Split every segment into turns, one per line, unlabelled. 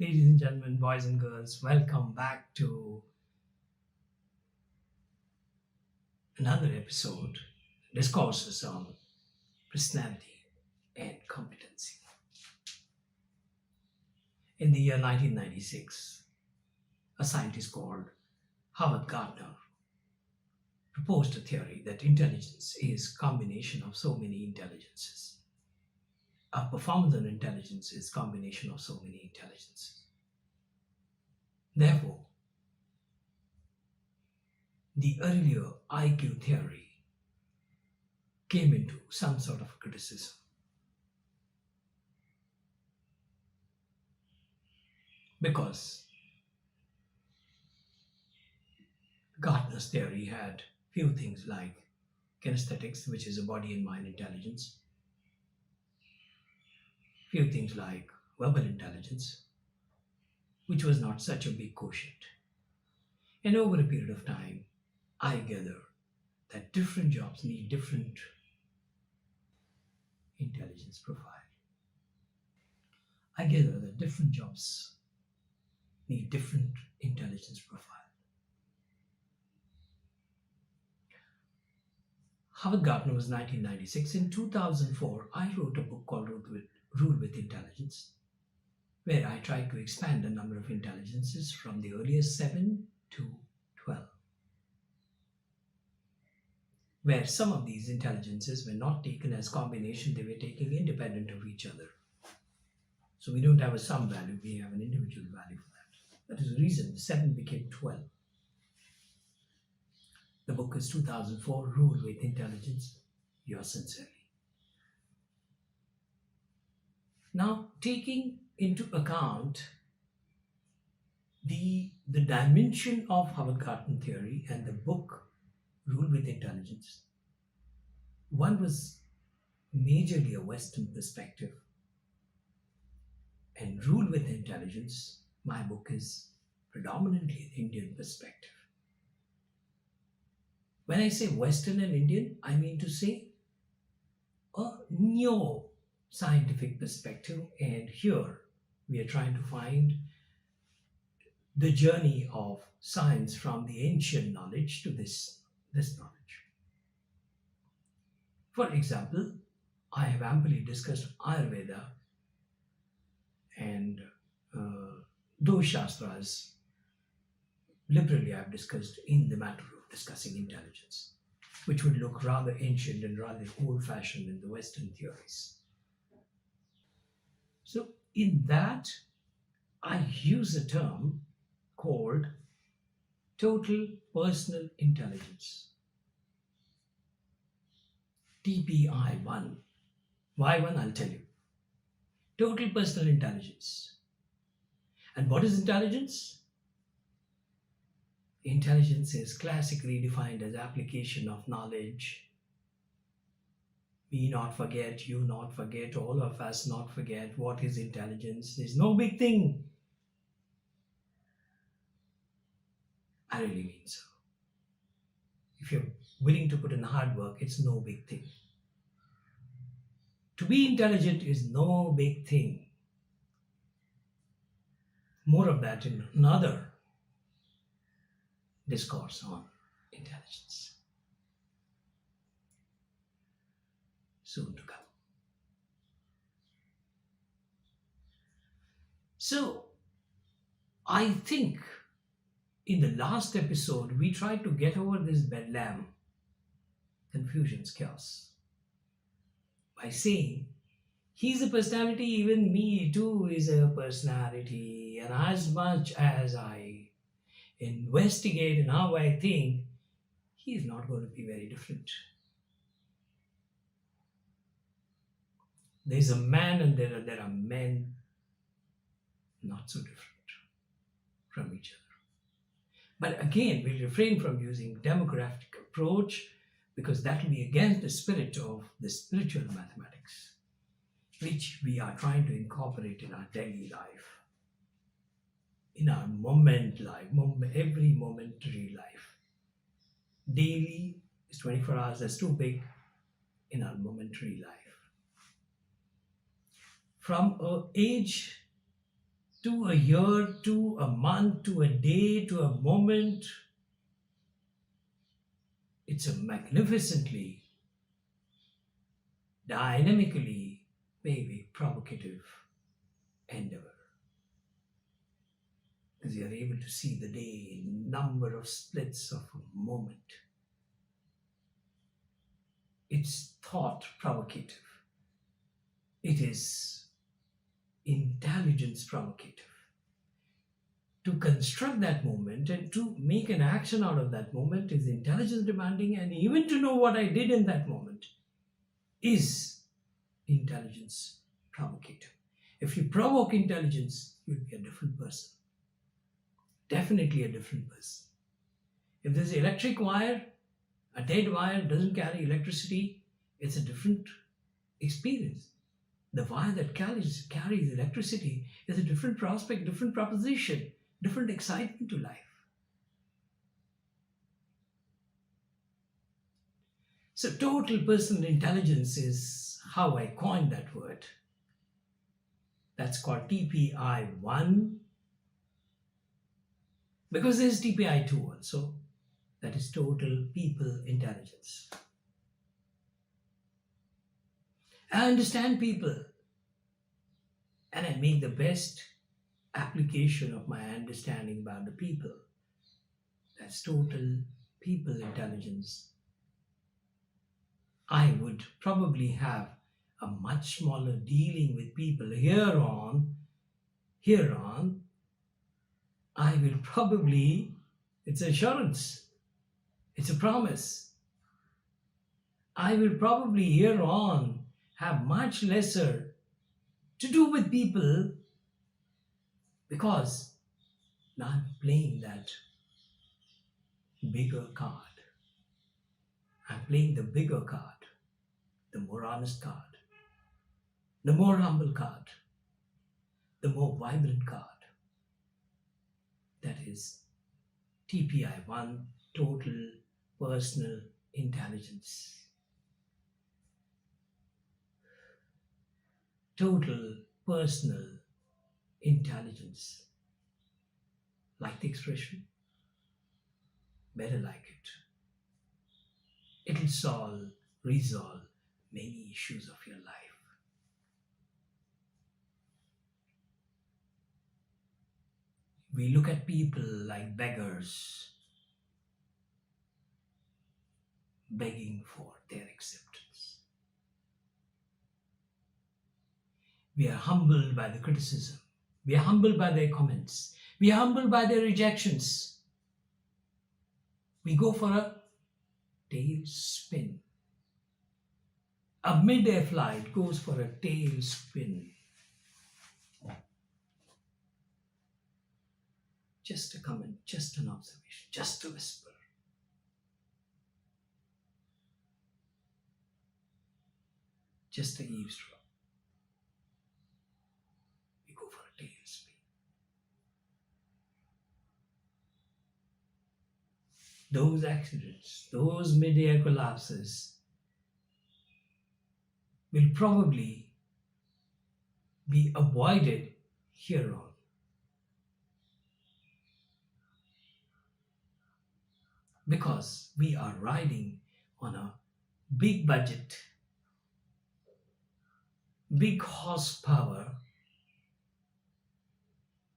Ladies and gentlemen, boys and girls, welcome back to another episode discourses on personality and competency. In the year 1996, a scientist called Howard Gardner proposed a theory that intelligence is combination of so many intelligences. Our performance and intelligence is combination of so many intelligences. Therefore, the earlier IQ theory came into some sort of criticism because Gardner's theory had few things like kinesthetics, which is a body and mind intelligence, few things like verbal intelligence, which was not such a big quotient. And over a period of time, I gather that different jobs need different intelligence profile. I gather that different jobs need different intelligence profile. Howard Gardner was 1996. In 2004, I wrote a book called Rule with Intelligence, where I tried to expand the number of intelligences from the earliest 7 to 12, where some of these intelligences were not taken as combination, they were taken independent of each other. So we don't have a sum value, we have an individual value for that. That is the reason 7 became 12. The book is 2004, Rule with Intelligence. Yours sincerely. Now, taking into account the dimension of Howard Gardner theory and the book Rule with Intelligence, one was majorly a Western perspective. And Rule with Intelligence, my book, is predominantly an Indian perspective. When I say Western and Indian, I mean to say a neo scientific perspective. And here we are trying to find the journey of science from the ancient knowledge to this knowledge. For example, I have amply discussed Ayurveda and those shastras liberally I've discussed in the matter of discussing intelligence, which would look rather ancient and rather old-fashioned in the Western theories. So in that, I use a term called total personal intelligence. TPI1. Why one? I'll tell you. Total personal intelligence. And what is intelligence? Intelligence is classically defined as application of knowledge. Me not forget, you not forget, all of us not forget. What is intelligence? There's no big thing. I really mean so. If you're willing to put in hard work, it's no big thing. To be intelligent is no big thing. More of that in another discourse on intelligence. Soon to come. So, I think in the last episode we tried to get over this bedlam, confusions, chaos, by saying he's a personality, even me too is a personality, and as much as I investigate and how I think, he's not going to be very different. There's a man and there are men not so different from each other. But again, we'll refrain from using demographic approach because that will be against the spirit of the spiritual mathematics, which we are trying to incorporate in our daily life, in our moment life, every momentary life. Daily is 24 hours, that's too big in our momentary life. From a age to a year, to a month, to a day, to a moment. It's a magnificently, dynamically, maybe provocative endeavor. Because you're able to see the day in number of splits of a moment. It's thought provocative. It is intelligence provocative. To construct that moment and to make an action out of that moment is intelligence demanding, and even to know what I did in that moment is intelligence provocative. If you provoke intelligence, you'll be a different person. Definitely a different person. If there's an electric wire, a dead wire doesn't carry electricity, it's a different experience. The wire that carries electricity is a different prospect, different proposition, different excitement to life. So total personal intelligence is how I coined that word. That's called TPI1, because there's TPI2 also. That is total people intelligence. I understand people and I make the best application of my understanding about the people. That's total people intelligence. I would probably have a much smaller dealing with people. Here on, I will probably, it's assurance, it's a promise. I will probably here on have much lesser to do with people because now I'm playing that bigger card. I'm playing the bigger card, the more honest card, the more humble card, the more vibrant card. That is TPI1, total personal intelligence. Total personal intelligence. Like the expression? Better like it. It'll resolve many issues of your life. We look at people like beggars, begging for their acceptance. We are humbled by the criticism. We are humbled by their comments. We are humbled by their rejections. We go for a tail spin. A mid-air flight goes for a tail spin. Just a comment, just an observation, just a whisper. Just a eavesdrop. We go for a tail spin. Those accidents, those mid-air collapses will probably be avoided here on. Because we are riding on a big budget, big horsepower,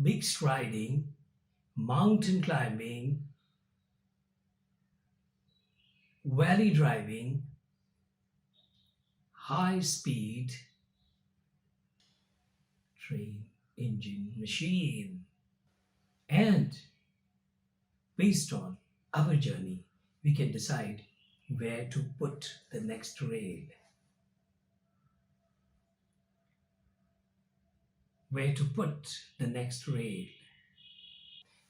big striding, mountain climbing, valley driving, high speed train, engine, machine. And based on our journey, we can decide where to put the next rail. Where to put the next rail.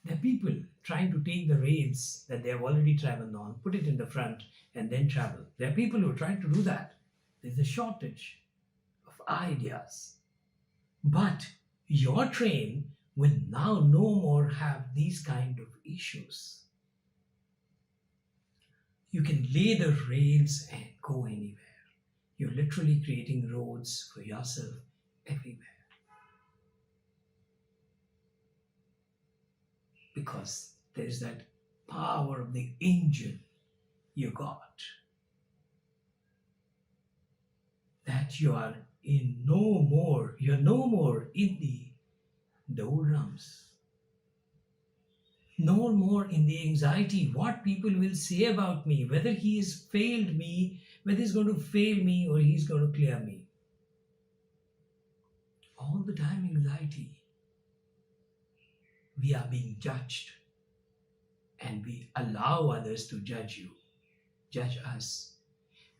There are people trying to take the rails that they have already traveled on, put it in the front, and then travel. There are people who are trying to do that. There's a shortage of ideas. But your train will now no more have these kind of issues. You can lay the rails and go anywhere. You're literally creating roads for yourself everywhere. because there is that power of the engine you got, that you're no more in the doldrums, no more in the anxiety, what people will say about me, whether he has failed me, whether he's going to fail me or he's going to clear me. All the time anxiety. We are being judged, and we allow others to judge us.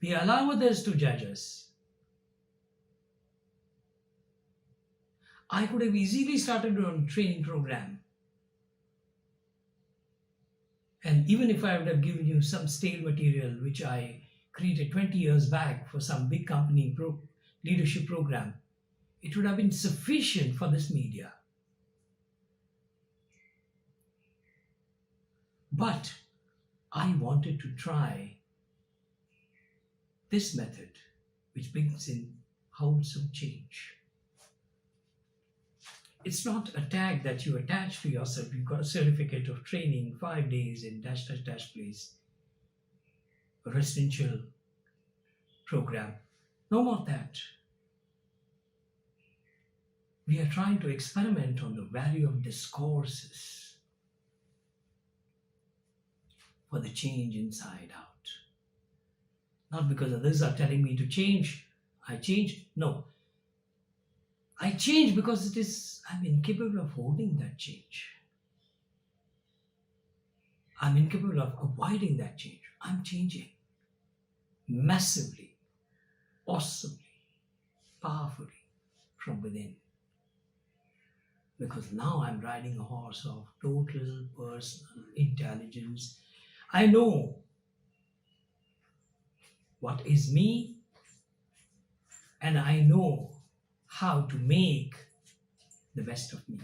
We allow others to judge us. I could have easily started a training program. And even if I would have given you some stale material, which I created 20 years back for some big company leadership program, it would have been sufficient for this media. But I wanted to try this method, which brings in wholesome change. It's not a tag that you attach to yourself. You've got a certificate of training, 5 days in dash dash dash place, a residential program. No more that. We are trying to experiment on the value of discourses for the change inside out. Not because others are telling me to change, I change. No. I change because I'm incapable of holding that change. I'm incapable of avoiding that change. I'm changing massively, awesomely, powerfully from within. Because now I'm riding a horse of total personal intelligence. I know what is me, and I know how to make the best of me.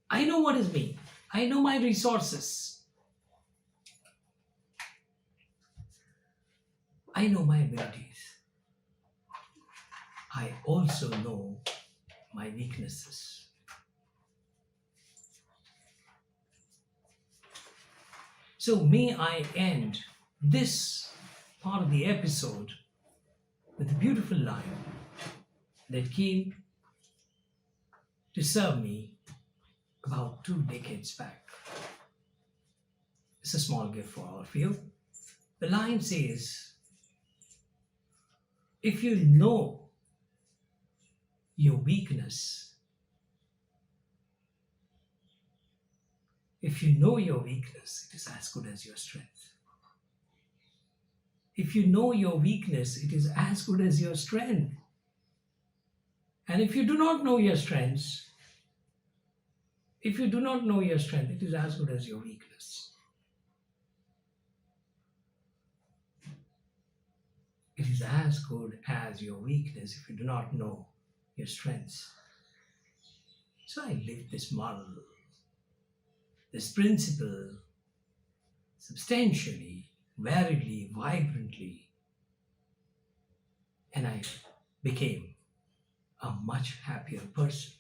I know what is me. I know my resources. I know my abilities. I also know my weaknesses. So may I end this part of the episode with a beautiful line that came to serve me about 2 decades back. It's a small gift for all of you. The line says, if you know your weakness, it is as good as your strength. If you know your weakness, it is as good as your strength. And if you do not know your strengths, it is as good as your weakness. It is as good as your weakness if you do not know your strengths. So I live this model, this principle, substantially, variedly, vibrantly, and I became a much happier person.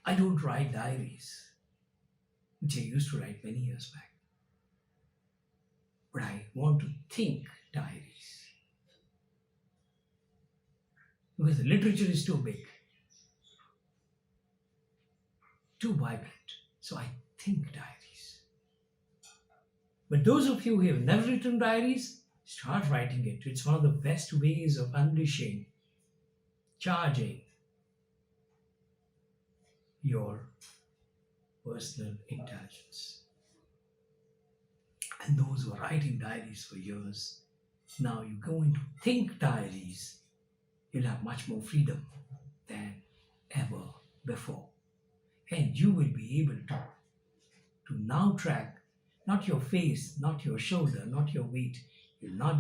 I don't write diaries, which I used to write many years back, but I want to think diaries because the literature is too big, too vibrant, so I think diaries. But those of you who have never written diaries, start writing it. It's one of the best ways of unleashing, charging your personal intelligence. And those who are writing diaries for years, now you go into think diaries, you'll have much more freedom than ever before. And you will be able to now track not your face, not your shoulder, not your weight. You will now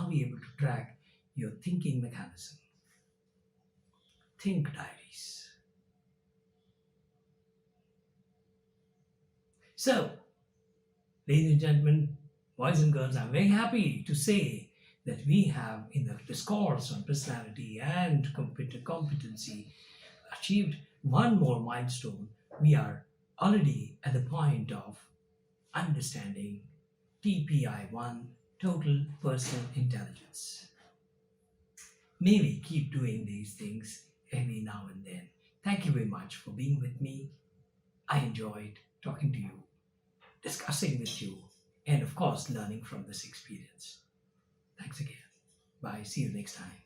be able to track your thinking mechanism. Think diaries. So, ladies and gentlemen, boys and girls, I'm very happy to say that we have in the discourse on personality and competency achieved one more milestone. We are already at the point of understanding TPI1, total personal intelligence. May we keep doing these things every now and then. Thank you very much for being with me. I enjoyed talking to you, discussing with you, and of course, learning from this experience. Thanks again. Bye. See you next time.